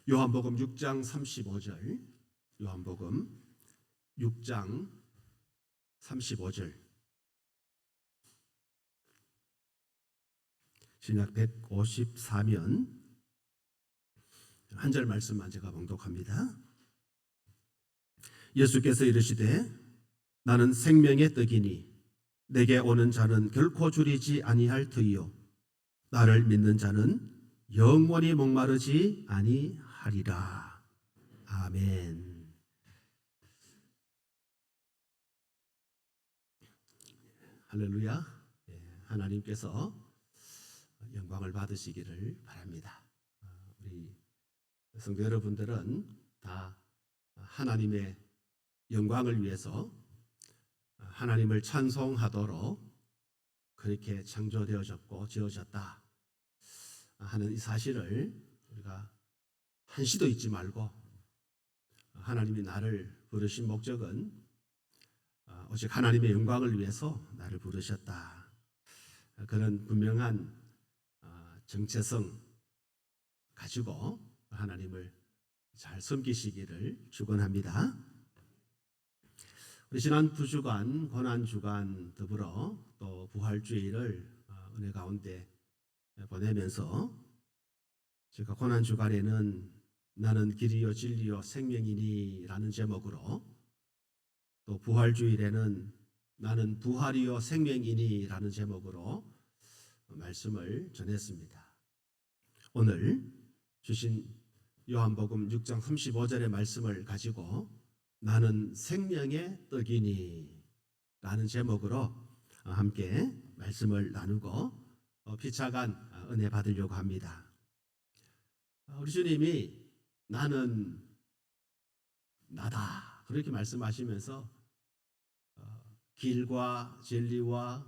요한복음 6장 35절, 요한복음 6장 35절, 신약 154면 한 절 말씀만 제가 봉독합니다. 예수께서 이르시되 나는 생명의 떡이니 내게 오는 자는 결코 줄이지 아니할 터이요 나를 믿는 자는 영원히 목마르지 아니하리라. 아멘. 할렐루야. 하나님께서 영광을 받으시기를 바랍니다. 우리 성도 여러분들은 다 하나님의 영광을 위해서 하나님을 찬송하도록 그렇게 창조되어졌고 지어졌다 하는 이 사실을 우리가 한시도 잊지 말고, 하나님이 나를 부르신 목적은 오직 하나님의 영광을 위해서 나를 부르셨다, 그런 분명한 정체성 가지고 하나님을 잘 섬기시기를 축원합니다. 우리 지난 2주간 고난주간 더불어 또 부활주일을 은혜 가운데 보내면서 제가 고난주간에는 나는 길이요 진리요 생명이니 라는 제목으로, 또 부활주일에는 나는 부활이요 생명이니 라는 제목으로 말씀을 전했습니다. 오늘 주신 요한복음 6장 35절의 말씀을 가지고 나는 생명의 떡이니 라는 제목으로 함께 말씀을 나누고 피차간 은혜 받으려고 합니다. 우리 주님이 나는 나다 그렇게 말씀하시면서 길과 진리와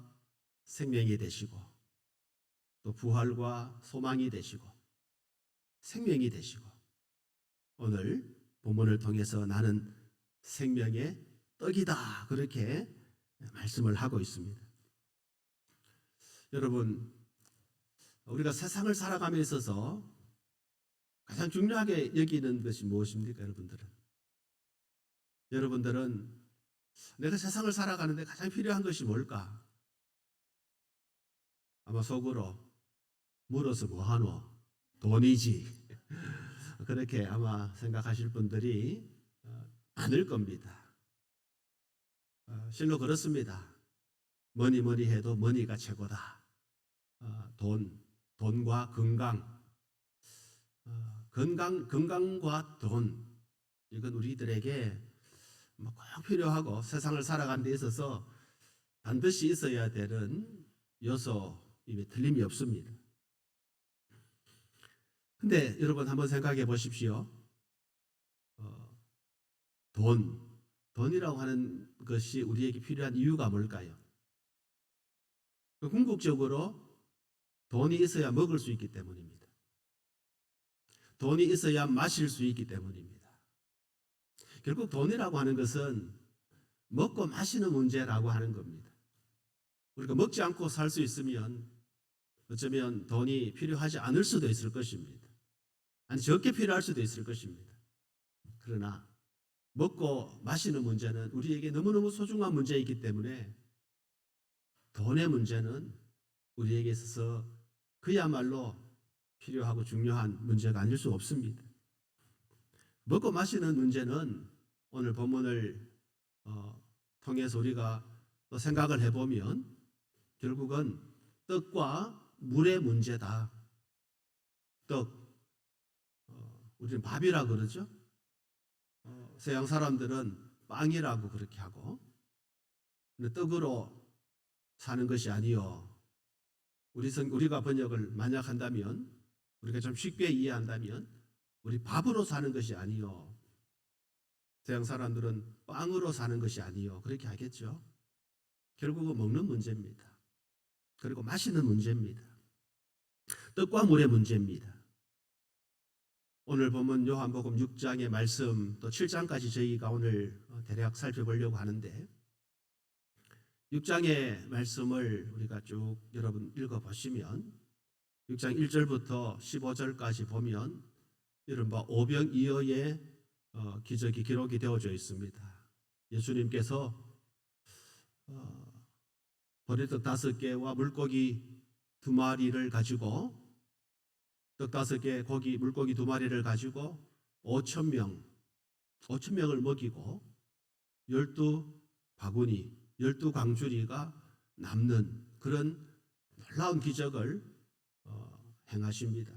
생명이 되시고 또 부활과 소망이 되시고 생명이 되시고, 오늘 본문을 통해서 나는 생명의 떡이다 그렇게 말씀을 하고 있습니다. 여러분, 우리가 세상을 살아감에 있어서 가장 중요하게 여기는 것이 무엇입니까? 여러분들은 내가 세상을 살아가는데 가장 필요한 것이 뭘까? 아마 속으로 물어서 뭐하노? 돈이지. 그렇게 아마 생각하실 분들이 많을 겁니다. 실로 그렇습니다. 뭐니 해도 머니가 최고다. 돈과 건강과 돈, 이건 우리들에게 꼭 필요하고 세상을 살아가는 데 있어서 반드시 있어야 되는 요소임에 틀림이 없습니다. 근데 여러분 한번 생각해 보십시오. 돈이라고 하는 것이 우리에게 필요한 이유가 뭘까요? 궁극적으로 돈이 있어야 먹을 수 있기 때문입니다. 돈이 있어야 마실 수 있기 때문입니다. 결국 돈이라고 하는 것은 먹고 마시는 문제라고 하는 겁니다. 우리가 먹지 않고 살 수 있으면 어쩌면 돈이 필요하지 않을 수도 있을 것입니다. 아니, 적게 필요할 수도 있을 것입니다. 그러나 먹고 마시는 문제는 우리에게 너무너무 소중한 문제이기 때문에 돈의 문제는 우리에게 있어서 그야말로 필요하고 중요한 문제가 아닐 수 없습니다. 먹고 마시는 문제는 오늘 본문을 통해서 우리가 또 생각을 해보면 결국은 떡과 물의 문제다. 떡, 우리는 밥이라고 그러죠. 서양 사람들은 빵이라고 그렇게 하고, 근데 떡으로 사는 것이 아니요. 우리가 번역을 만약 한다면, 우리가 좀 쉽게 이해한다면, 우리 밥으로 사는 것이 아니요. 서양 사람들은 빵으로 사는 것이 아니요. 그렇게 하겠죠. 결국은 먹는 문제입니다. 그리고 마시는 문제입니다. 떡과 물의 문제입니다. 오늘 보면 요한복음 6장의 말씀 또 7장까지 저희가 오늘 대략 살펴보려고 하는데, 6장의 말씀을 우리가 쭉 여러분 읽어보시면 6장 1절부터 15절까지 보면 이른바 오병이어의 기적이 기록이 되어져 있습니다. 예수님께서 보리떡 5개와 물고기 2마리를 가지고 떡 5개, 물고기 2마리를 가지고 5,000명을 먹이고 12바구니, 12광주리가 남는 그런 놀라운 기적을 행하십니다.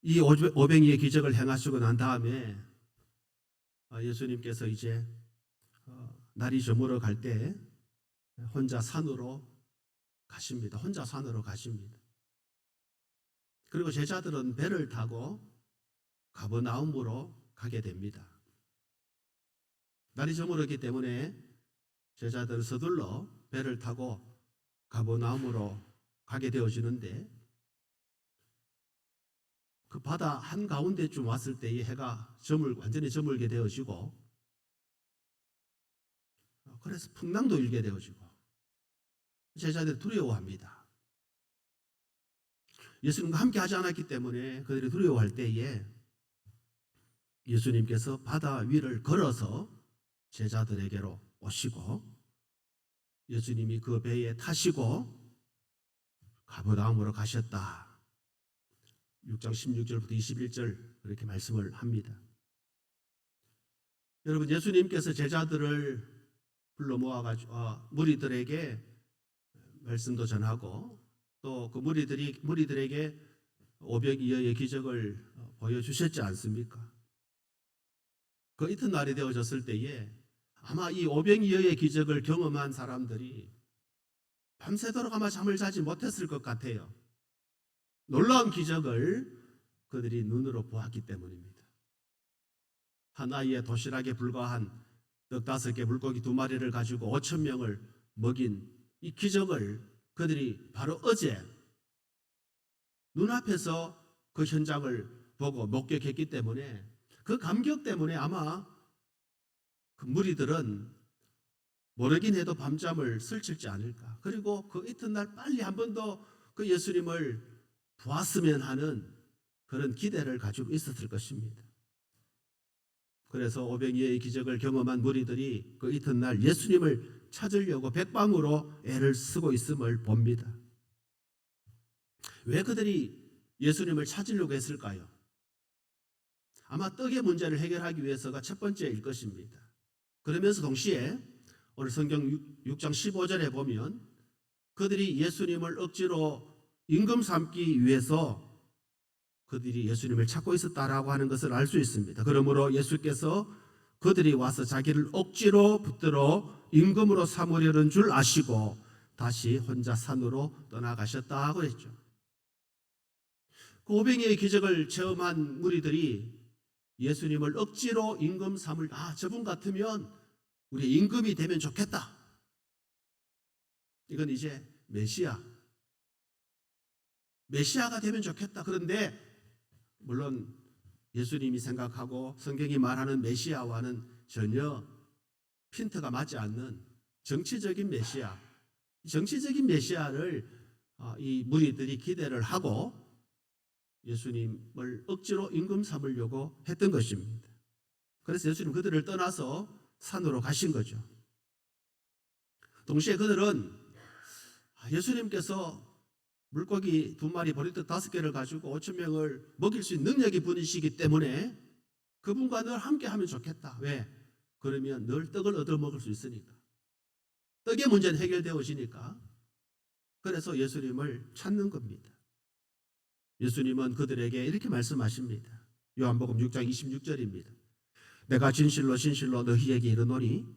이 오병이의 기적을 행하시고 난 다음에 예수님께서 이제 날이 저물어 갈 때 혼자 산으로 가십니다. 혼자 산으로 가십니다. 그리고 제자들은 배를 타고 가버나움으로 가게 됩니다. 날이 저물었기 때문에 제자들은 서둘러 배를 타고 가버나움으로 가게 되어지는데 그 바다 한가운데쯤 왔을 때에 해가 완전히 저물게 되어지고 그래서 풍랑도 일게 되어지고 제자들이 두려워합니다. 예수님과 함께 하지 않았기 때문에 그들이 두려워할 때에 예수님께서 바다 위를 걸어서 제자들에게로 오시고 예수님이 그 배에 타시고 가버나움으로 가셨다. 6장 16절부터 21절 그렇게 말씀을 합니다. 여러분, 예수님께서 제자들을 불러 모아가지고 무리들에게 말씀도 전하고 또 그 무리들에게 오병이어의 기적을 보여주셨지 않습니까? 그 이튿날이 되어졌을 때에 아마 이 오병이어의 기적을 경험한 사람들이 밤새도록 아마 잠을 자지 못했을 것 같아요. 놀라운 기적을 그들이 눈으로 보았기 때문입니다. 한 아이의 도시락에 불과한 떡 5개, 물고기 2마리를 가지고 5,000명을 먹인 이 기적을 그들이 바로 어제 눈앞에서 그 현장을 보고 목격했기 때문에 그 감격 때문에 아마 그 무리들은 모르긴 해도 밤잠을 설칠지 않을까. 그리고 그 이튿날 빨리 한 번 더 그 예수님을 보았으면 하는 그런 기대를 가지고 있었을 것입니다. 그래서 오병이어의 기적을 경험한 무리들이 그 이튿날 예수님을 찾으려고 백방으로 애를 쓰고 있음을 봅니다. 왜 그들이 예수님을 찾으려고 했을까요? 아마 떡의 문제를 해결하기 위해서가 첫 번째일 것입니다. 그러면서 동시에 오늘 성경 6장 15절에 보면 그들이 예수님을 억지로 임금 삼기 위해서 그들이 예수님을 찾고 있었다라고 하는 것을 알 수 있습니다. 그러므로 예수께서 그들이 와서 자기를 억지로 붙들어 임금으로 삼으려는 줄 아시고 다시 혼자 산으로 떠나가셨다고 했죠. 그 오병이어의 기적을 체험한 무리들이 예수님을 억지로 임금 삼을 저분 같으면 우리 임금이 되면 좋겠다. 이건 이제 메시아가 되면 좋겠다. 그런데 물론 예수님이 생각하고 성경이 말하는 메시아와는 전혀 핀트가 맞지 않는 정치적인 메시아를 이 무리들이 기대를 하고 예수님을 억지로 임금 삼으려고 했던 것입니다. 그래서 예수님 그들을 떠나서 산으로 가신 거죠. 동시에 그들은 예수님께서 물고기 2마리, 보리떡 5개를 가지고 5,000명을 먹일 수 있는 능력이 분이시기 때문에 그분과 늘 함께 하면 좋겠다. 왜? 그러면 늘 떡을 얻어 먹을 수 있으니까. 떡의 문제는 해결되어지니까. 그래서 예수님을 찾는 겁니다. 예수님은 그들에게 이렇게 말씀하십니다. 요한복음 6장 26절입니다. 내가 진실로 진실로 너희에게 이르노니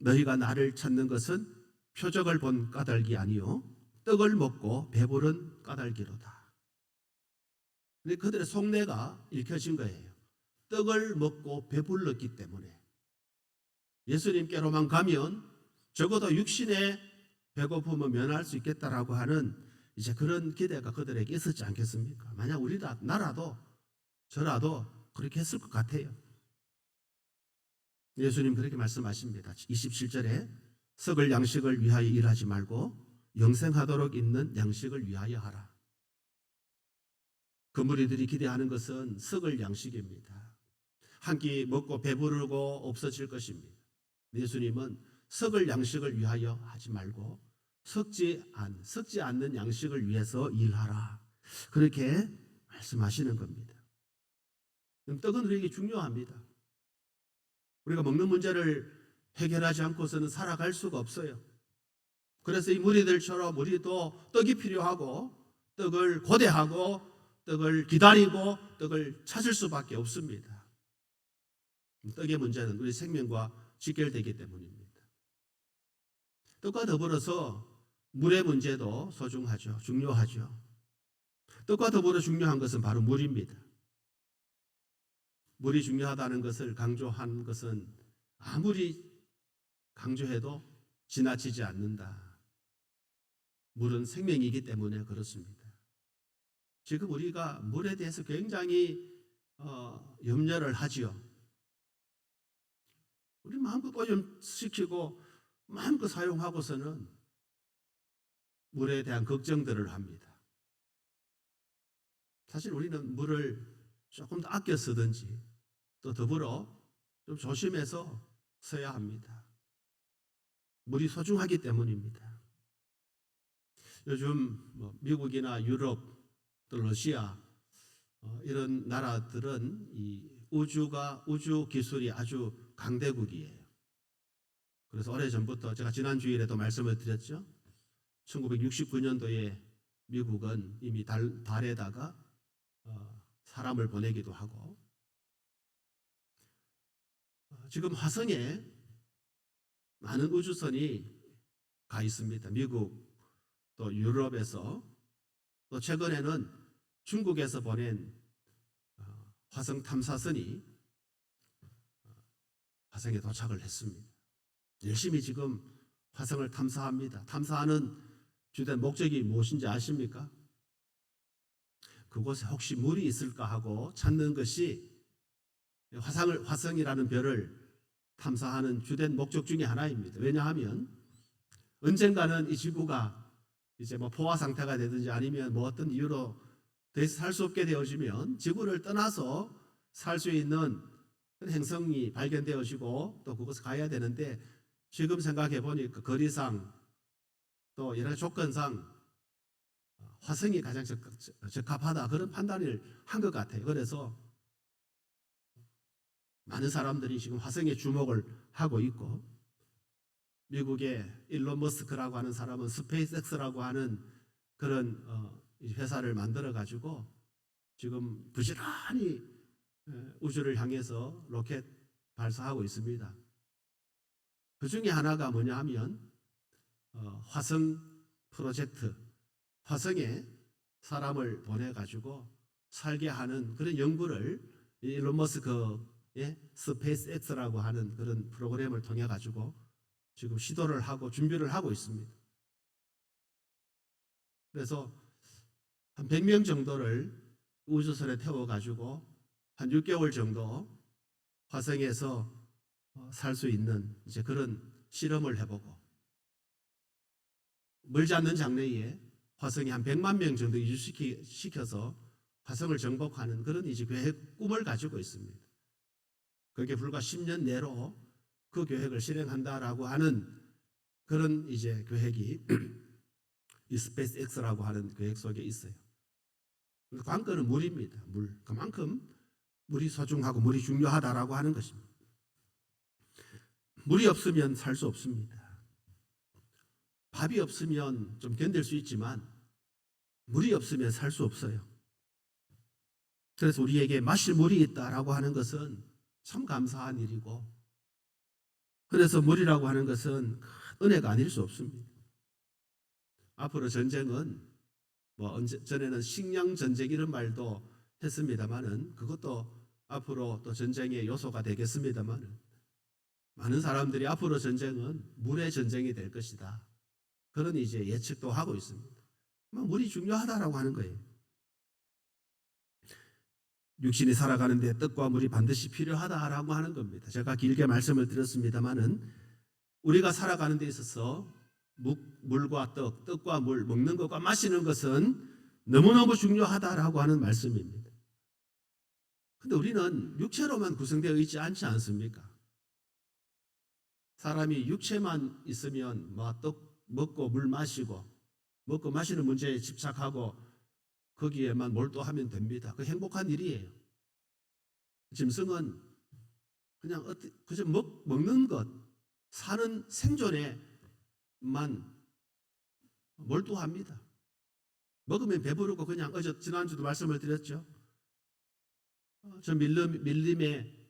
너희가 나를 찾는 것은 표적을 본 까닭이 아니요 떡을 먹고 배부른 까닭이로다. 근데 그들의 속내가 읽혀진 거예요. 떡을 먹고 배불렀기 때문에. 예수님께로만 가면 적어도 육신의 배고픔을 면할 수 있겠다라고 하는 이제 그런 기대가 그들에게 있었지 않겠습니까? 만약 나라도 저라도 그렇게 했을 것 같아요. 예수님 그렇게 말씀하십니다. 27절에 썩을 양식을 위하여 일하지 말고 영생하도록 있는 양식을 위하여 하라. 그 무리들이 기대하는 것은 썩을 양식입니다. 한 끼 먹고 배부르고 없어질 것입니다. 예수님은 썩을 양식을 위하여 하지 말고 썩지 않는 양식을 위해서 일하라. 그렇게 말씀하시는 겁니다. 떡은 우리에게 중요합니다. 우리가 먹는 문제를 해결하지 않고서는 살아갈 수가 없어요. 그래서 이 무리들처럼 우리도 떡이 필요하고 떡을 고대하고 떡을 기다리고 떡을 찾을 수밖에 없습니다. 떡의 문제는 우리 생명과 직결되기 때문입니다. 떡과 더불어서 물의 문제도 소중하죠. 중요하죠. 떡과 더불어 중요한 것은 바로 물입니다. 물이 중요하다는 것을 강조한 것은 아무리 강조해도 지나치지 않는다. 물은 생명이기 때문에 그렇습니다. 지금 우리가 물에 대해서 굉장히 염려를 하지요. 우리 마음껏 오염시키고 마음껏 사용하고서는 물에 대한 걱정들을 합니다. 사실 우리는 물을 조금 더 아껴 쓰든지 또 더불어 좀 조심해서 써야 합니다. 물이 소중하기 때문입니다. 요즘 미국이나 유럽 또 러시아 이런 나라들은 이 우주 기술이 아주 강대국이에요. 그래서 오래전부터 제가 지난 주일에도 말씀을 드렸죠. 1969년도에 미국은 이미 달에다가 사람을 보내기도 하고 지금 화성에 많은 우주선이 가 있습니다. 미국 또 유럽에서 또 최근에는 중국에서 보낸 화성 탐사선이 화성에 도착을 했습니다. 열심히 지금 화성을 탐사합니다. 탐사하는 주된 목적이 무엇인지 아십니까? 그곳에 혹시 물이 있을까 하고 찾는 것이 화성이라는 별을 탐사하는 주된 목적 중에 하나입니다. 왜냐하면 언젠가는 이 지구가 이제 포화 상태가 되든지 아니면 어떤 이유로 더 이상 살 수 없게 되어지면 지구를 떠나서 살 수 있는 행성이 발견되어지고 또 그곳에 가야 되는데 지금 생각해 보니까 거리상 또 여러 조건상 화성이 가장 적합하다 그런 판단을 한 것 같아요. 그래서 많은 사람들이 지금 화성에 주목을 하고 있고 미국의 일론 머스크라고 하는 사람은 스페이스X라고 하는 그런 회사를 만들어 가지고 지금 부지런히 우주를 향해서 로켓 발사하고 있습니다. 그 중에 하나가 뭐냐 하면 화성 프로젝트, 화성에 사람을 보내가지고 살게 하는 그런 연구를 일론 머스크의 스페이스X라고 하는 그런 프로그램을 통해 가지고 지금 시도를 하고 준비를 하고 있습니다. 그래서 한 100명 정도를 우주선에 태워가지고 한 6개월 정도 화성에서 살 수 있는 이제 그런 실험을 해보고 멀지 않는 장래에 화성에 한 100만 명 정도 이주시켜서 화성을 정복하는 그런 이제 계획 꿈을 가지고 있습니다. 그게 불과 10년 내로 그 계획을 실행한다라고 하는 그런 이제 계획이 이 스페이스X라고 하는 계획 속에 있어요. 관건은 물입니다. 물. 그만큼 물이 소중하고 물이 중요하다라고 하는 것입니다. 물이 없으면 살 수 없습니다. 밥이 없으면 좀 견딜 수 있지만 물이 없으면 살 수 없어요. 그래서 우리에게 마실 물이 있다라고 하는 것은 참 감사한 일이고 그래서 물이라고 하는 것은 은혜가 아닐 수 없습니다. 앞으로 전쟁은 전에는 식량 전쟁 이런 말도 했습니다만은 그것도 앞으로 또 전쟁의 요소가 되겠습니다만은 많은 사람들이 앞으로 전쟁은 물의 전쟁이 될 것이다. 그런 이제 예측도 하고 있습니다. 물이 중요하다라고 하는 거예요. 육신이 살아가는데 떡과 물이 반드시 필요하다라고 하는 겁니다. 제가 길게 말씀을 드렸습니다만은 우리가 살아가는 데 있어서 물과 떡과 물, 먹는 것과 마시는 것은 너무너무 중요하다라고 하는 말씀입니다. 근데 우리는 육체로만 구성되어 있지 않지 않습니까? 사람이 육체만 있으면 떡 먹고 물 마시고 먹고 마시는 문제에 집착하고 거기에만 몰두하면 됩니다. 그 행복한 일이에요. 짐승은 그냥 그저 먹는 것, 사는 생존에만 몰두합니다. 먹으면 배부르고 그냥 지난주도 말씀을 드렸죠. 저 밀림의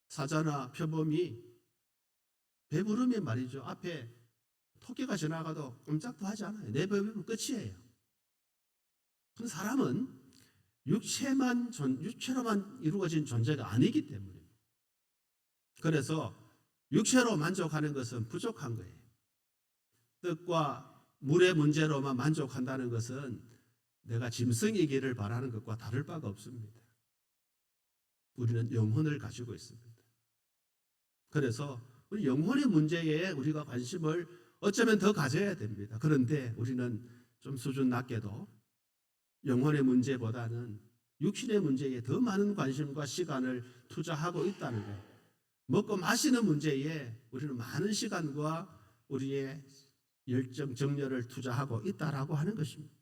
사자나 표범이 배부르면 말이죠. 앞에 토끼가 지나가도 꼼짝도 하지 않아요. 내 배부르면 끝이에요. 그런데 사람은 육체로만 이루어진 존재가 아니기 때문에 그래서 육체로 만족하는 것은 부족한 거예요. 뜻과 물의 문제로만 만족한다는 것은 내가 짐승이기를 바라는 것과 다를 바가 없습니다. 우리는 영혼을 가지고 있습니다. 그래서 우리 영혼의 문제에 우리가 관심을 어쩌면 더 가져야 됩니다. 그런데 우리는 좀 수준 낮게도 영혼의 문제보다는 육신의 문제에 더 많은 관심과 시간을 투자하고 있다는 거예요. 먹고 마시는 문제에 우리는 많은 시간과 우리의 열정, 정열을 투자하고 있다라고 하는 것입니다.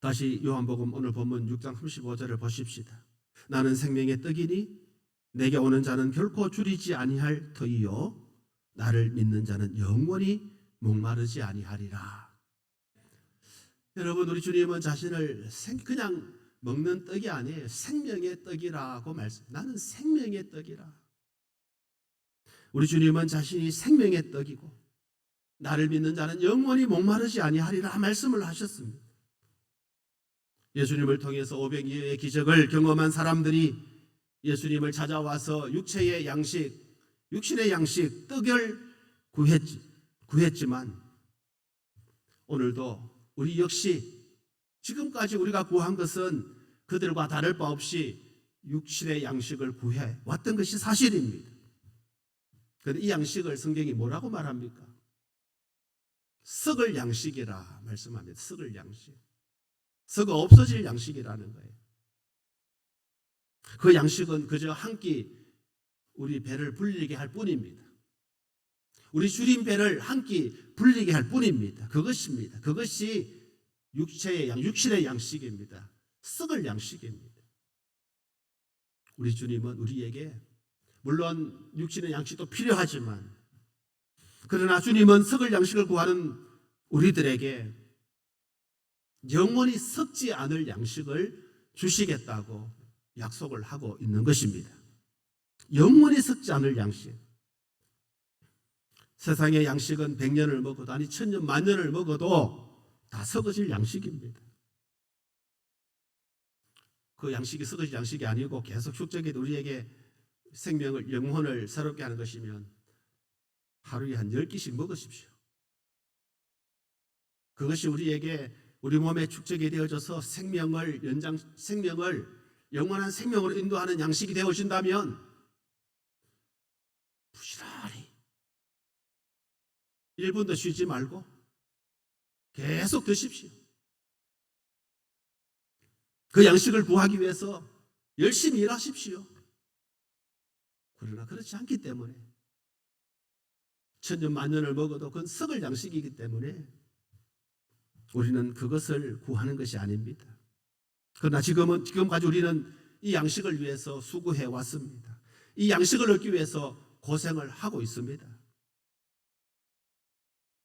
다시 요한복음 오늘 본문 6장 35절을 보십시다. 나는 생명의 떡이니 내게 오는 자는 결코 줄이지 아니할 터이요 나를 믿는 자는 영원히 목마르지 아니하리라. 여러분, 우리 주님은 자신을 그냥 먹는 떡이 아니에요. 생명의 떡이라고 말씀. 나는 생명의 떡이라. 우리 주님은 자신이 생명의 떡이고 나를 믿는 자는 영원히 목마르지 아니하리라 말씀을 하셨습니다. 예수님을 통해서 500여의 기적을 경험한 사람들이 예수님을 찾아와서 육신의 양식, 떡을 구했지만 오늘도 우리 역시 지금까지 우리가 구한 것은 그들과 다를 바 없이 육신의 양식을 구해 왔던 것이 사실입니다. 그런데 이 양식을 성경이 뭐라고 말합니까? 썩을 양식이라 말씀합니다. 썩을 양식. 썩어 없어질 양식이라는 거예요. 그 양식은 그저 한 끼 우리 배를 불리게 할 뿐입니다. 우리 주린 배를 한 끼 불리게 할 뿐입니다. 그것입니다. 그것이 육신의 양식입니다. 썩을 양식입니다. 우리 주님은 우리에게 물론 육신의 양식도 필요하지만 그러나 주님은 썩을 양식을 구하는 우리들에게 영원히 썩지 않을 양식을 주시겠다고 약속을 하고 있는 것입니다. 영원히 썩지 않을 양식. 세상의 양식은 100년을 먹어도 아니 1000년, 만년을 먹어도 다 썩어질 양식입니다. 그 양식이 썩어질 양식이 아니고 계속 축적해도 우리에게 생명을, 영혼을 새롭게 하는 것이면 하루에 한 10끼씩 먹으십시오. 그것이 우리 몸에 축적이 되어져서 생명을 영원한 생명으로 인도하는 양식이 되어진다면 부지런히 1분도 쉬지 말고 계속 드십시오. 그 양식을 구하기 위해서 열심히 일하십시오. 그러나 그렇지 않기 때문에 1000년 만년을 먹어도 그건 썩을 양식이기 때문에 우리는 그것을 구하는 것이 아닙니다. 그러나 지금까지 우리는 이 양식을 위해서 수고해 왔습니다. 이 양식을 얻기 위해서 고생을 하고 있습니다.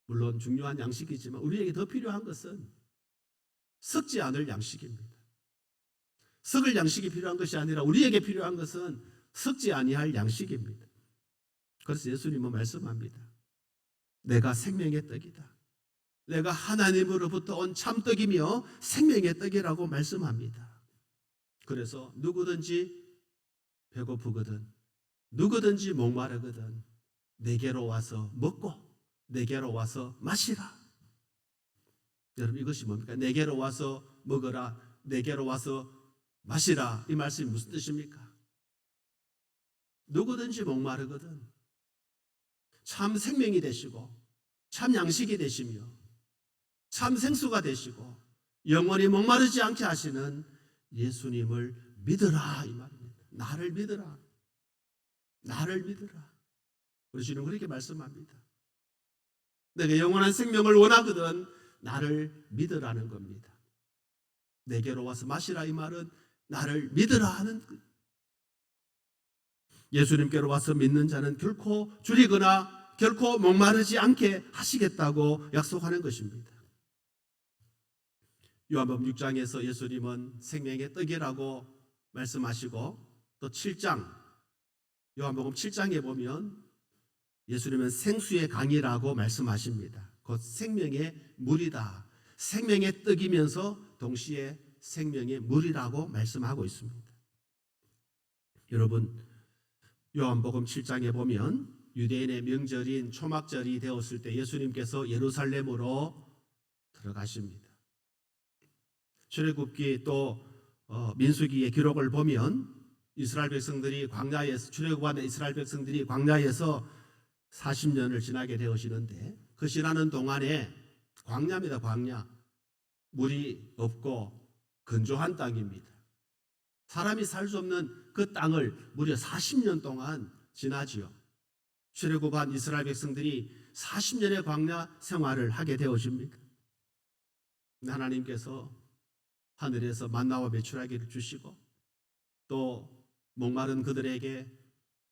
물론 중요한 양식이지만 우리에게 더 필요한 것은 썩지 않을 양식입니다. 썩을 양식이 필요한 것이 아니라 우리에게 필요한 것은 썩지 아니할 양식입니다. 그래서 예수님은 말씀합니다. 내가 생명의 떡이다. 내가 하나님으로부터 온 참떡이며 생명의 떡이라고 말씀합니다. 그래서 누구든지 배고프거든 누구든지 목마르거든 내게로 와서 먹고 내게로 와서 마시라. 여러분, 이것이 뭡니까? 내게로 와서 먹어라, 내게로 와서 마시라. 이 말씀이 무슨 뜻입니까? 누구든지 목마르거든 참 생명이 되시고 참 양식이 되시며 참 생수가 되시고 영원히 목마르지 않게 하시는 예수님을 믿으라 이 말입니다. 나를 믿으라. 나를 믿으라. 우리 주님 그렇게 말씀합니다. 내가 영원한 생명을 원하거든 나를 믿으라는 겁니다. 내게로 와서 마시라 이 말은 나를 믿으라 하는 것. 예수님께로 와서 믿는 자는 결코 줄이거나 결코 목마르지 않게 하시겠다고 약속하는 것입니다. 요한복음 6장에서 예수님은 생명의 떡이라고 말씀하시고 또 7장 요한복음 7장에 보면 예수님은 생수의 강이라고 말씀하십니다. 곧 생명의 물이다. 생명의 떡이면서 동시에 생명의 물이라고 말씀하고 있습니다. 여러분 요한복음 7장에 보면 유대인의 명절인 초막절이 되었을 때 예수님께서 예루살렘으로 들어가십니다. 출애굽기 또 민수기의 기록을 보면 이스라엘 백성들이 광야에서 출애굽한 이스라엘 백성들이 광야에서 40년을 지나게 되어지는데 그 지나는 동안에 광야입니다. 광야. 물이 없고 건조한 땅입니다. 사람이 살 수 없는 그 땅을 무려 40년 동안 지나지요. 출애굽한 이스라엘 백성들이 40년의 광야 생활을 하게 되어집니다. 하나님께서 하늘에서 만나와 메추라기를 주시고 또 목마른 그들에게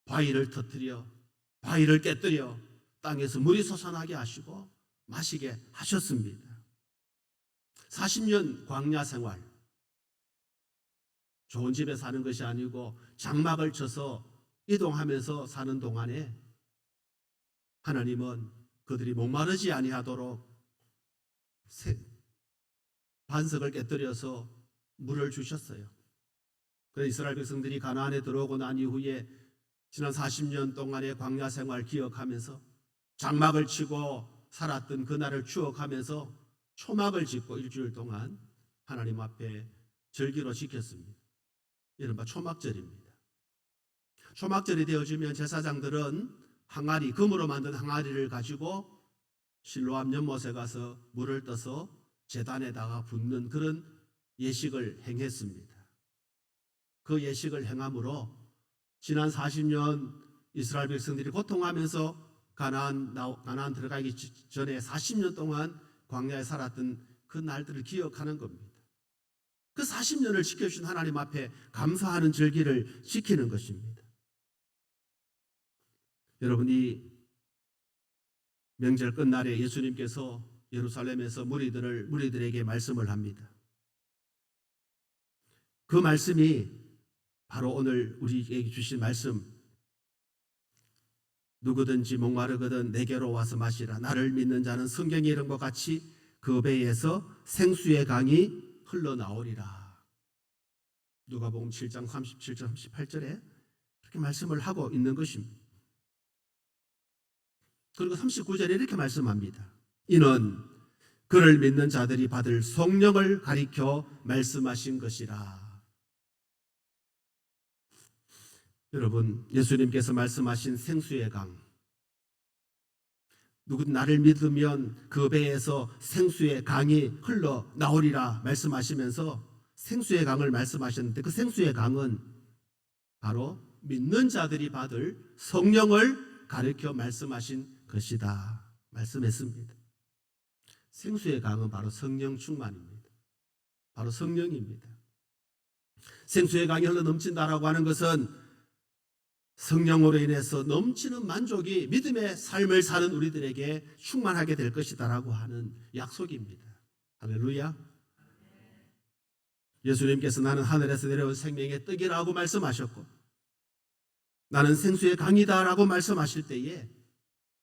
바위를 터뜨려 바위를 깨뜨려 땅에서 물이 솟아나게 하시고 마시게 하셨습니다. 40년 광야 생활, 좋은 집에 사는 것이 아니고 장막을 쳐서 이동하면서 사는 동안에 하나님은 그들이 목마르지 아니하도록 반석을 깨뜨려서 물을 주셨어요. 그래서 이스라엘 백성들이 가나안에 들어오고 난 이후에 지난 40년 동안의 광야 생활 기억하면서 장막을 치고 살았던 그날을 추억하면서 초막을 짓고 일주일 동안 하나님 앞에 절기로 지켰습니다. 이른바 초막절입니다. 초막절이 되어지면 제사장들은 항아리, 금으로 만든 항아리를 가지고 실로암 연못에 가서 물을 떠서 제단에다가 붓는 그런 예식을 행했습니다. 그 예식을 행함으로 지난 40년 이스라엘 백성들이 고통하면서 가나안 들어가기 전에 40년 동안 광야에 살았던 그 날들을 기억하는 겁니다. 그 40년을 지켜주신 하나님 앞에 감사하는 절기를 지키는 것입니다. 여러분, 이 명절 끝날에 예수님께서 예루살렘에서 무리들에게 말씀을 합니다. 그 말씀이 바로 오늘 우리에게 주신 말씀, 누구든지 목마르거든 내게로 와서 마시라. 나를 믿는 자는 성경에 이른 것 같이 그 배에서 생수의 강이 흘러나오리라. 누가복음 7장 37절 38절에 그렇게 말씀을 하고 있는 것입니다. 그리고 39절에 이렇게 말씀합니다. 이는 그를 믿는 자들이 받을 성령을 가리켜 말씀하신 것이라. 여러분, 예수님께서 말씀하신 생수의 강, 누구 나를 믿으면 그 배에서 생수의 강이 흘러나오리라 말씀하시면서 생수의 강을 말씀하셨는데 그 생수의 강은 바로 믿는 자들이 받을 성령을 가리켜 말씀하신 것이다 말씀했습니다. 생수의 강은 바로 성령 충만입니다. 바로 성령입니다. 생수의 강이 흘러 넘친다라고 하는 것은 성령으로 인해서 넘치는 만족이 믿음의 삶을 사는 우리들에게 충만하게 될 것이다라고 하는 약속입니다. 할렐루야. 예수님께서 나는 하늘에서 내려온 생명의 떡이라고 말씀하셨고 나는 생수의 강이다라고 말씀하실 때에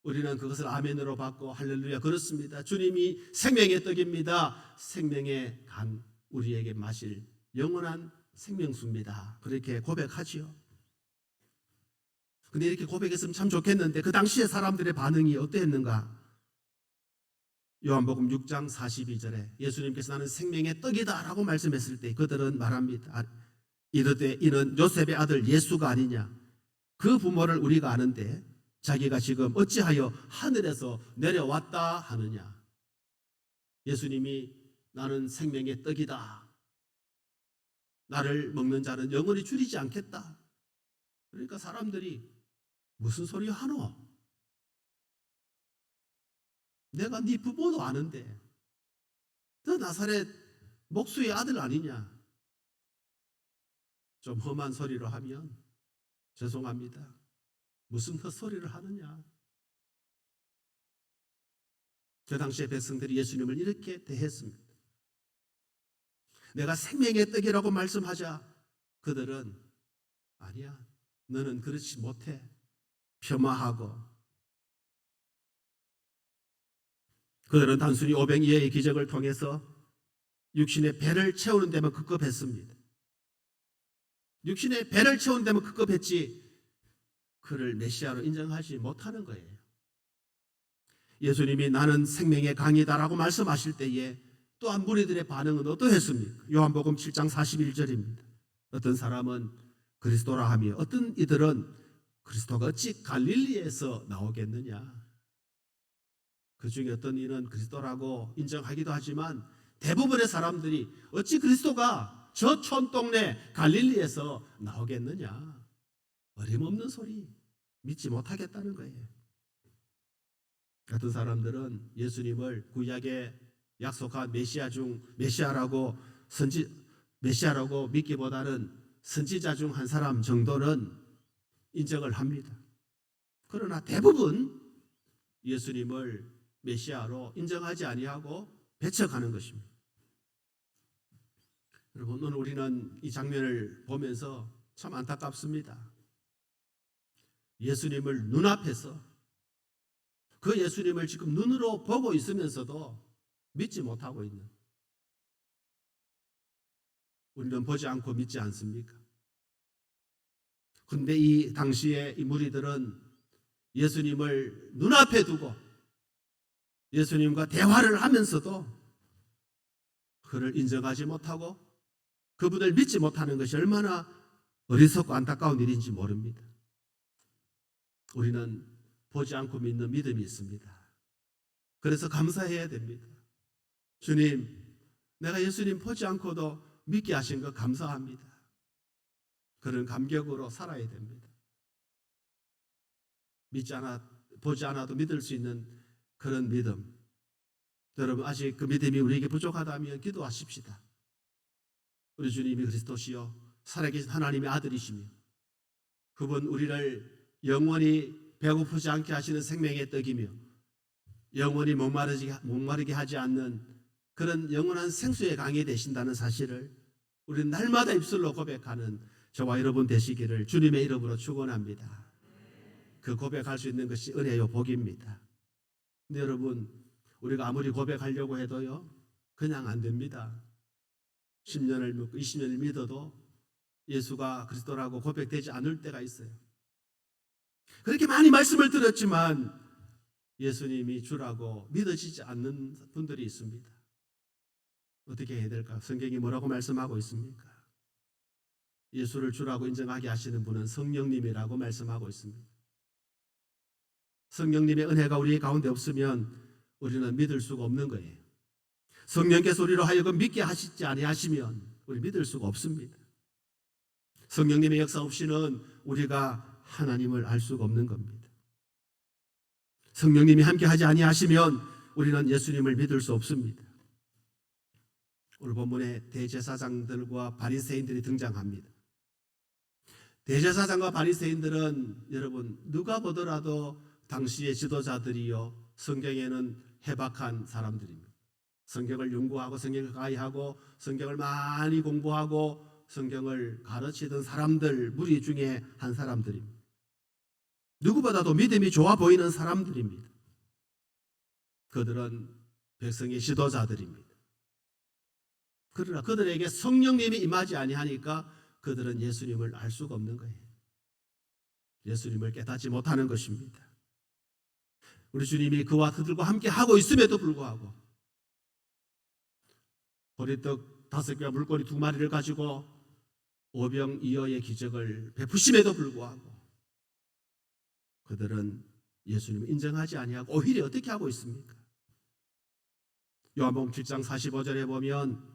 우리는 그것을 아멘으로 받고 할렐루야 그렇습니다. 주님이 생명의 떡입니다. 생명의 강, 우리에게 마실 영원한 생명수입니다. 그렇게 고백하지요. 근데 이렇게 고백했으면 참 좋겠는데 그 당시에 사람들의 반응이 어땠는가? 요한복음 6장 42절에 예수님께서 나는 생명의 떡이다 라고 말씀했을 때 그들은 말합니다. 이르되 이는 요셉의 아들 예수가 아니냐? 그 부모를 우리가 아는데 자기가 지금 어찌하여 하늘에서 내려왔다 하느냐? 예수님이 나는 생명의 떡이다. 나를 먹는 자는 영원히 줄이지 않겠다. 그러니까 사람들이 무슨 소리 하노? 내가 네 부모도 아는데 너 나사렛 목수의 아들 아니냐? 좀 험한 소리로 하면 죄송합니다. 무슨 헛소리를 하느냐? 그 당시에 백성들이 예수님을 이렇게 대했습니다. 내가 생명의 떡이라고 말씀하자 그들은 아니야, 너는 그렇지 못해. 폄하하고 그들은 단순히 오병이어의 기적을 통해서 육신의 배를 채우는 데만 급급했습니다. 육신의 배를 채우는 데만 급급했지 그를 메시아로 인정하지 못하는 거예요. 예수님이 나는 생명의 강이다라고 말씀하실 때에 또한 무리들의 반응은 어떠했습니까? 요한복음 7장 41절입니다. 어떤 사람은 그리스도라 하며 어떤 이들은 그리스도가 어찌 갈릴리에서 나오겠느냐? 그 중에 어떤 이는 그리스도라고 인정하기도 하지만 대부분의 사람들이 어찌 그리스도가 저 촌동네 갈릴리에서 나오겠느냐? 어림없는 소리, 믿지 못하겠다는 거예요. 같은 사람들은 예수님을 구약에 약속한 메시아 중 메시아라고 믿기보다는 선지자 중 한 사람 정도는 인정을 합니다. 그러나 대부분 예수님을 메시아로 인정하지 아니하고 배척하는 것입니다. 여러분, 오늘 우리는 이 장면을 보면서 참 안타깝습니다. 예수님을 눈앞에서 그 예수님을 지금 눈으로 보고 있으면서도 믿지 못하고 있는, 우리는 보지 않고 믿지 않습니까? 그런데 이 당시에 이 무리들은 예수님을 눈앞에 두고 예수님과 대화를 하면서도 그를 인정하지 못하고 그분을 믿지 못하는 것이 얼마나 어리석고 안타까운 일인지 모릅니다. 우리는 보지 않고 믿는 믿음이 있습니다. 그래서 감사해야 됩니다. 주님, 내가 예수님 보지 않고도 믿게 하신 것 감사합니다. 그런 감격으로 살아야 됩니다. 보지 않아도 믿을 수 있는 그런 믿음. 여러분, 아직 그 믿음이 우리에게 부족하다면 기도하십시다. 우리 주님이 그리스도시요 살아계신 하나님의 아들이시며 그분 우리를 영원히 배고프지 않게 하시는 생명의 떡이며 영원히 목마르게 하지 않는 그런 영원한 생수의 강이 되신다는 사실을 우리는 날마다 입술로 고백하는 저와 여러분 되시기를 주님의 이름으로 축원합니다. 그 고백할 수 있는 것이 은혜요 복입니다. 근데 여러분, 우리가 아무리 고백하려고 해도요 그냥 안 됩니다. 10년을 믿고 20년을 믿어도 예수가 그리스도라고 고백되지 않을 때가 있어요. 그렇게 많이 말씀을 들었지만 예수님이 주라고 믿어지지 않는 분들이 있습니다. 어떻게 해야 될까? 성경이 뭐라고 말씀하고 있습니까? 예수를 주라고 인정하게 하시는 분은 성령님이라고 말씀하고 있습니다. 성령님의 은혜가 우리 가운데 없으면 우리는 믿을 수가 없는 거예요. 성령께서 우리로 하여금 믿게 하시지 아니하시면 우리 믿을 수가 없습니다. 성령님의 역사 없이는 우리가 하나님을 알 수가 없는 겁니다. 성령님이 함께 하지 아니하시면 우리는 예수님을 믿을 수 없습니다. 오늘 본문에 대제사장들과 바리새인들이 등장합니다. 대제사장과 바리새인들은 여러분 누가 보더라도 당시의 지도자들이요 성경에는 해박한 사람들입니다. 성경을 연구하고 성경을 가이하고 성경을 많이 공부하고 성경을 가르치던 사람들 무리 중에 한 사람들입니다. 누구보다도 믿음이 좋아 보이는 사람들입니다. 그들은 백성의 지도자들입니다. 그러나 그들에게 성령님이 임하지 아니하니까 그들은 예수님을 알 수가 없는 거예요. 예수님을 깨닫지 못하는 것입니다. 우리 주님이 그와 그들과 함께 하고 있음에도 불구하고 보리떡 5개와 물고기 2마리를 가지고 오병이어의 기적을 베푸심에도 불구하고 그들은 예수님을 인정하지 아니하고 오히려 어떻게 하고 있습니까? 요한복음 7장 45절에 보면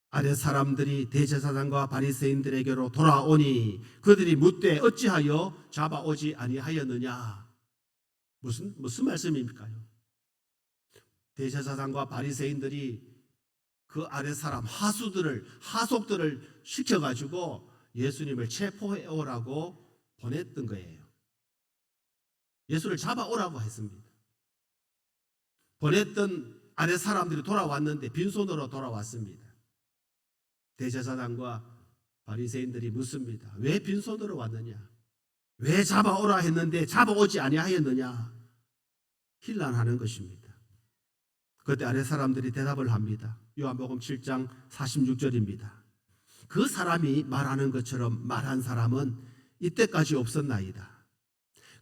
아랫 사람들이 대제사장과 바리새인들에게로 돌아오니 그들이 묻되 어찌하여 잡아오지 아니하였느냐. 무슨 말씀입니까요? 대제사장과 바리새인들이 그 아랫 사람 하속들을 시켜가지고 예수님을 체포해 오라고 보냈던 거예요. 예수를 잡아오라고 했습니다. 보냈던 아랫 사람들이 돌아왔는데 빈손으로 돌아왔습니다. 대제사장과 바리새인들이 묻습니다. 왜 빈손으로 왔느냐? 왜 잡아오라 했는데 잡아오지 아니하였느냐? 힐난하는 것입니다. 그때 아랫 사람들이 대답을 합니다. 요한복음 7장 46절입니다. 그 사람이 말하는 것처럼 말한 사람은 이때까지 없었나이다.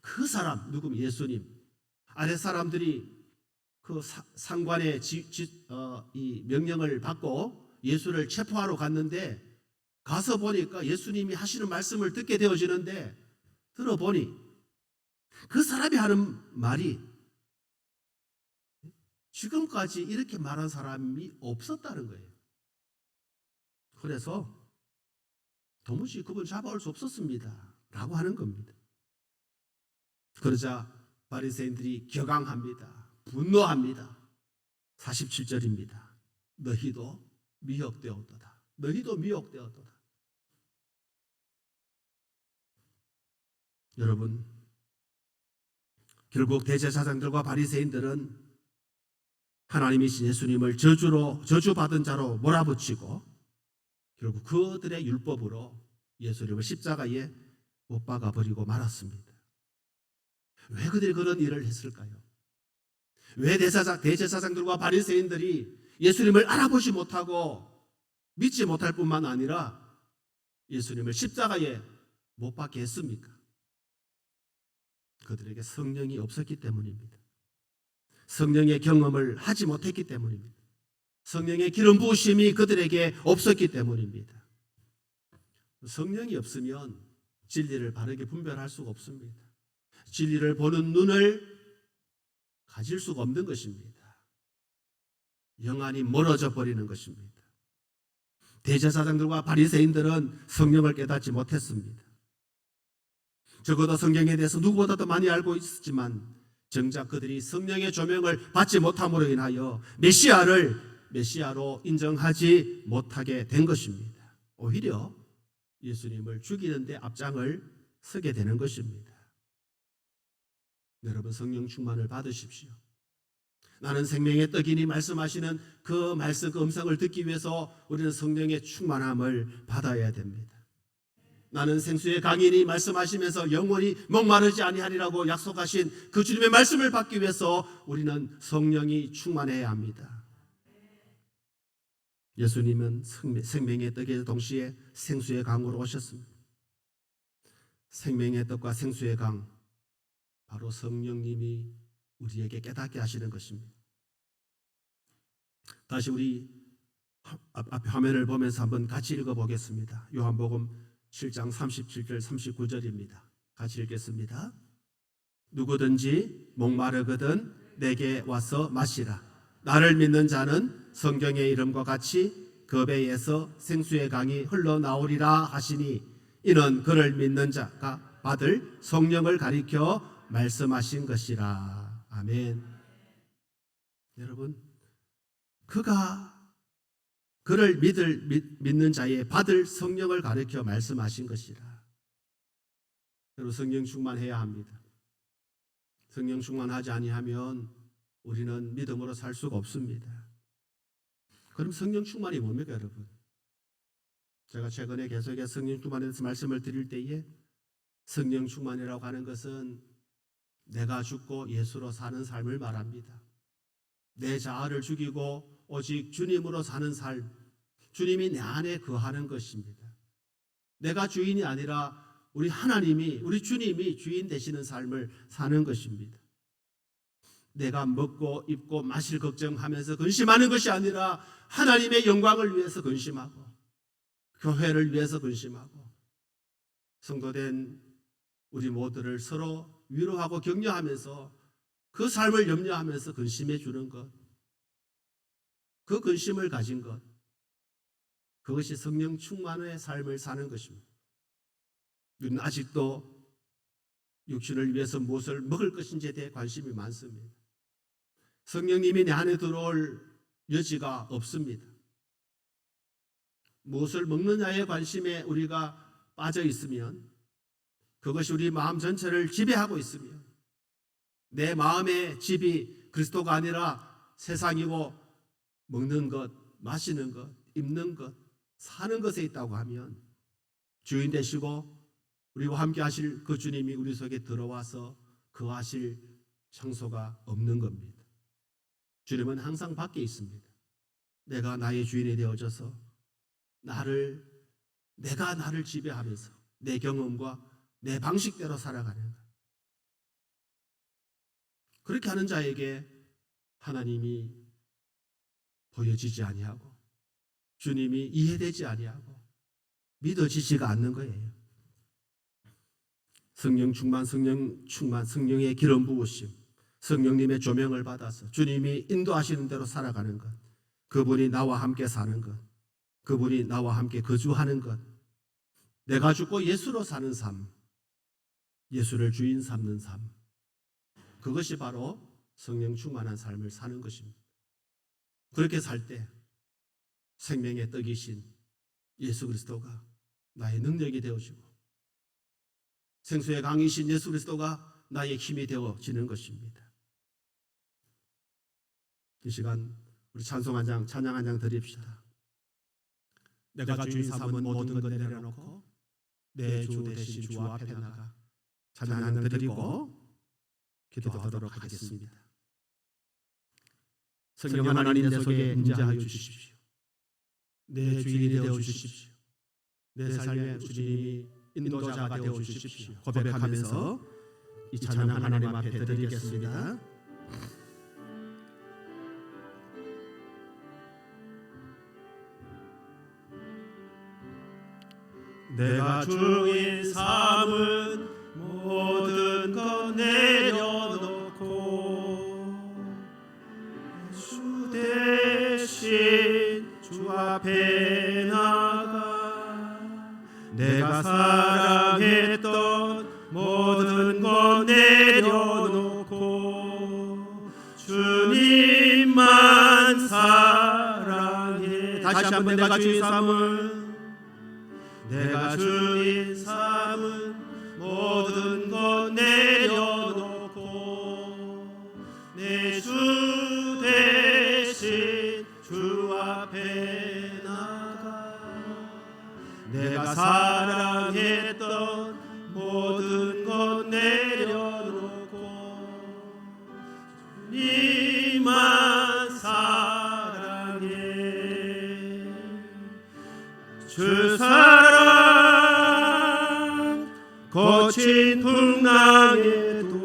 그 사람 누구면 예수님. 아랫 사람들이 그 상관의 이 명령을 받고 예수를 체포하러 갔는데 가서 보니까 예수님이 하시는 말씀을 듣게 되어지는데 들어보니 그 사람이 하는 말이 지금까지 이렇게 말한 사람이 없었다는 거예요. 그래서 도무지 그분 잡아올 수 없었습니다 라고 하는 겁니다. 그러자 바리새인들이 격앙합니다. 분노합니다. 47절입니다. 너희도 미혹되었도다. 너희도 미혹되었도다. 여러분, 결국 대제사장들과 바리새인들은 하나님이신 예수님을 저주받은 자로 몰아붙이고 결국 그들의 율법으로 예수님을 십자가에 못 박아 버리고 말았습니다. 왜 그들이 그런 일을 했을까요? 왜 대제사장들과 바리새인들이 예수님을 알아보지 못하고 믿지 못할 뿐만 아니라 예수님을 십자가에 못 박게 했습니까? 그들에게 성령이 없었기 때문입니다. 성령의 경험을 하지 못했기 때문입니다. 성령의 기름 부으심이 그들에게 없었기 때문입니다. 성령이 없으면 진리를 바르게 분별할 수가 없습니다. 진리를 보는 눈을 가질 수가 없는 것입니다. 영안이 멀어져 버리는 것입니다. 대제사장들과 바리새인들은 성령을 깨닫지 못했습니다. 적어도 성경에 대해서 누구보다도 많이 알고 있었지만 정작 그들이 성령의 조명을 받지 못함으로 인하여 메시아로 인정하지 못하게 된 것입니다. 오히려 예수님을 죽이는 데 앞장을 서게 되는 것입니다. 여러분, 성령 충만을 받으십시오. 나는 생명의 떡이니 말씀하시는 그 말씀, 그 음성을 듣기 위해서 우리는 성령의 충만함을 받아야 됩니다. 나는 생수의 강이니 말씀하시면서 영원히 목마르지 아니하리라고 약속하신 그 주님의 말씀을 받기 위해서 우리는 성령이 충만해야 합니다. 예수님은 생명의 떡의 동시에 생수의 강으로 오셨습니다. 생명의 떡과 생수의 강, 바로 성령님이 우리에게 깨닫게 하시는 것입니다. 다시 우리 앞에 화면을 보면서 한번 같이 읽어보겠습니다. 요한복음 7장 37절 39절입니다. 같이 읽겠습니다. 누구든지 목마르거든 내게 와서 마시라. 나를 믿는 자는 성경의 이름과 같이 그 배에서 생수의 강이 흘러나오리라 하시니 이는 그를 믿는 자가 받을 성령을 가리켜 말씀하신 것이라. 아멘. 여러분, 그를 믿는 자의 받을 성령을 가리켜 말씀하신 것이라. 여러분, 성령 충만해야 합니다. 성령 충만하지 아니하면 우리는 믿음으로 살 수가 없습니다. 그럼 성령 충만이 뭡니까, 여러분? 제가 최근에 계속해서 성령 충만에 대해서 말씀을 드릴 때에 성령 충만이라고 하는 것은 내가 죽고 예수로 사는 삶을 말합니다. 내 자아를 죽이고 오직 주님으로 사는 삶, 주님이 내 안에 거하는 것입니다. 내가 주인이 아니라 우리 하나님이, 우리 주님이 주인 되시는 삶을 사는 것입니다. 내가 먹고 입고 마실 걱정하면서 근심하는 것이 아니라 하나님의 영광을 위해서 근심하고 교회를 위해서 근심하고 성도된 우리 모두를 서로 위로하고 격려하면서 그 삶을 염려하면서 근심해 주는 것, 그 근심을 가진 것, 그것이 성령 충만의 삶을 사는 것입니다. 우리는 아직도 육신을 위해서 무엇을 먹을 것인지에 대해 관심이 많습니다. 성령님이 내 안에 들어올 여지가 없습니다. 무엇을 먹느냐의 관심에 우리가 빠져 있으면, 그것이 우리 마음 전체를 지배하고 있으면, 내 마음의 집이 그리스도가 아니라 세상이고 먹는 것, 마시는 것, 입는 것, 사는 것에 있다고 하면 주인 되시고 우리와 함께 하실 그 주님이 우리 속에 들어와서 거하실 장소가 없는 겁니다. 주님은 항상 밖에 있습니다. 내가 나의 주인이 되어져서 내가 나를 지배하면서 내 경험과 내 방식대로 살아가는 것. 그렇게 하는 자에게 하나님이 보여지지 아니하고 주님이 이해되지 아니하고 믿어지지가 않는 거예요. 성령 충만, 성령의 기름 부으심, 성령님의 조명을 받아서 주님이 인도하시는 대로 살아가는 것, 그분이 나와 함께 사는 것, 그분이 나와 함께 거주하는 것, 내가 죽고 예수로 사는 삶, 예수를 주인 삼는 삶, 그것이 바로 성령 충만한 삶을 사는 것입니다. 그렇게 살 때 생명의 떡이신 예수 그리스도가 나의 능력이 되어지고 생수의 강이신 예수 그리스도가 나의 힘이 되어지는 것입니다. 이 시간 우리 찬송 한 장, 찬양 한 장 드립시다. 내가 주인 삼은 모든 것 내려놓고 내 주 대신 주 앞에 나가 찬양 한 장 드리고 기도하도록 하겠습니다. 성령 하나님 내 속에 임재하여 주십시오. 내 주인이 되어 주십시오. 내 삶의 주님이 인도자가 되어 주십시오. 고백하면서 이 찬양 하나님 앞에 드리겠습니다. 내가 주인 삼은 모든 것 내려놓고 주 대신 주 앞에 나가 내가 사랑했던 모든 것 내려놓고 주님만 사랑해. 다시 한번 내가 주인 삼은 모든 것 내려놓고 내 주 대신 주 앞에 나가 내가 사랑했던 모든 것 내려놓고 주님만 사랑해. 주 사랑 거친 풍랑에도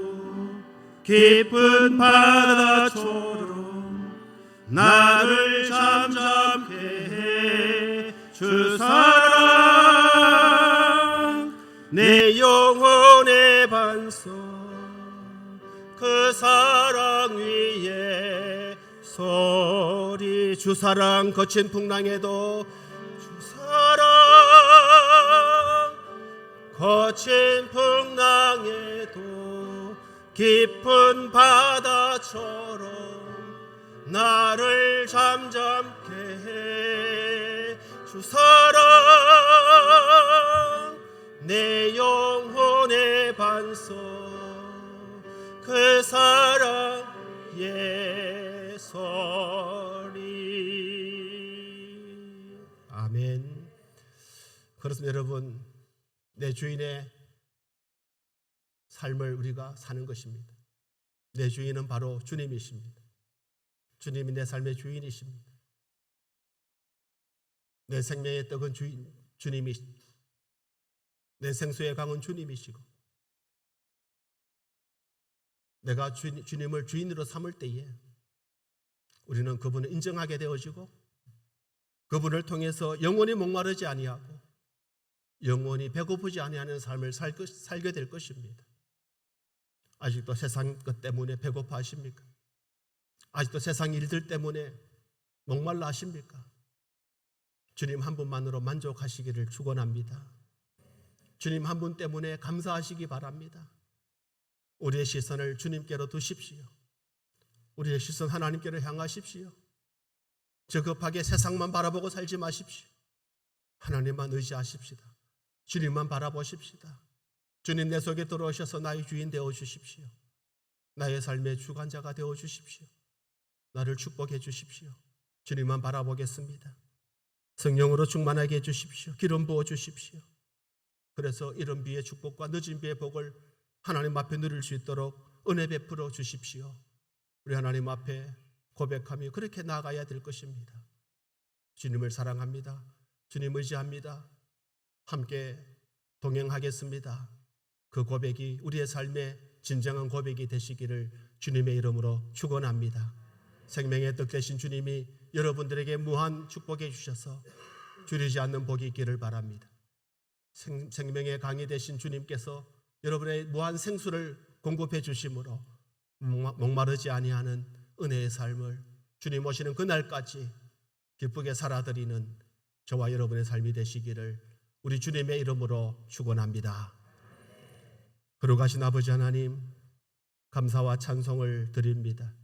깊은 바다처럼 나를 잠잠케 해. 주 사랑 내 영혼의 반석 그 사랑 위에 서리. 주 사랑 거친 풍랑에도 거친 풍랑에도 깊은 바다처럼 나를 잠잠케 해. 주 사랑 내 영혼의 반석 그 사랑 예설이. 아멘. 그렇습니다. 여러분, 내 주인의 삶을 우리가 사는 것입니다. 내 주인은 바로 주님이십니다. 주님이 내 삶의 주인이십니다. 내 생명의 떡은 주님이시고 내 생수의 강은 주님이시고 내가 주님을 주인으로 삼을 때에 우리는 그분을 인정하게 되어지고 그분을 통해서 영원히 목마르지 아니하고 영원히 배고프지 아니하는 삶을 살게 될 것입니다. 아직도 세상 것 때문에 배고파 하십니까? 아직도 세상 일들 때문에 목말라 하십니까? 주님 한 분만으로 만족하시기를 축원합니다. 주님 한 분 때문에 감사하시기 바랍니다. 우리의 시선을 주님께로 두십시오. 우리의 시선 하나님께로 향하십시오. 저급하게 세상만 바라보고 살지 마십시오. 하나님만 의지하십시다. 주님만 바라보십시다. 주님 내 속에 들어오셔서 나의 주인 되어 주십시오. 나의 삶의 주관자가 되어 주십시오. 나를 축복해 주십시오. 주님만 바라보겠습니다. 성령으로 충만하게 해 주십시오. 기름 부어 주십시오. 그래서 이른 비의 축복과 늦은 비의 복을 하나님 앞에 누릴 수 있도록 은혜 베풀어 주십시오. 우리 하나님 앞에 고백하며 그렇게 나아가야 될 것입니다. 주님을 사랑합니다. 주님 의지합니다. 함께 동행하겠습니다. 그 고백이 우리의 삶의 진정한 고백이 되시기를 주님의 이름으로 축원합니다. 생명의 떡 되신 주님이 여러분들에게 무한 축복해 주셔서 줄이지 않는 복이 있기를 바랍니다. 생명의 강이 되신 주님께서 여러분의 무한 생수를 공급해 주심으로 목마르지 아니하는 은혜의 삶을 주님 오시는 그날까지 기쁘게 살아드리는 저와 여러분의 삶이 되시기를 우리 주님의 이름으로 축원합니다. 거룩하신 아버지 하나님, 감사와 찬송을 드립니다.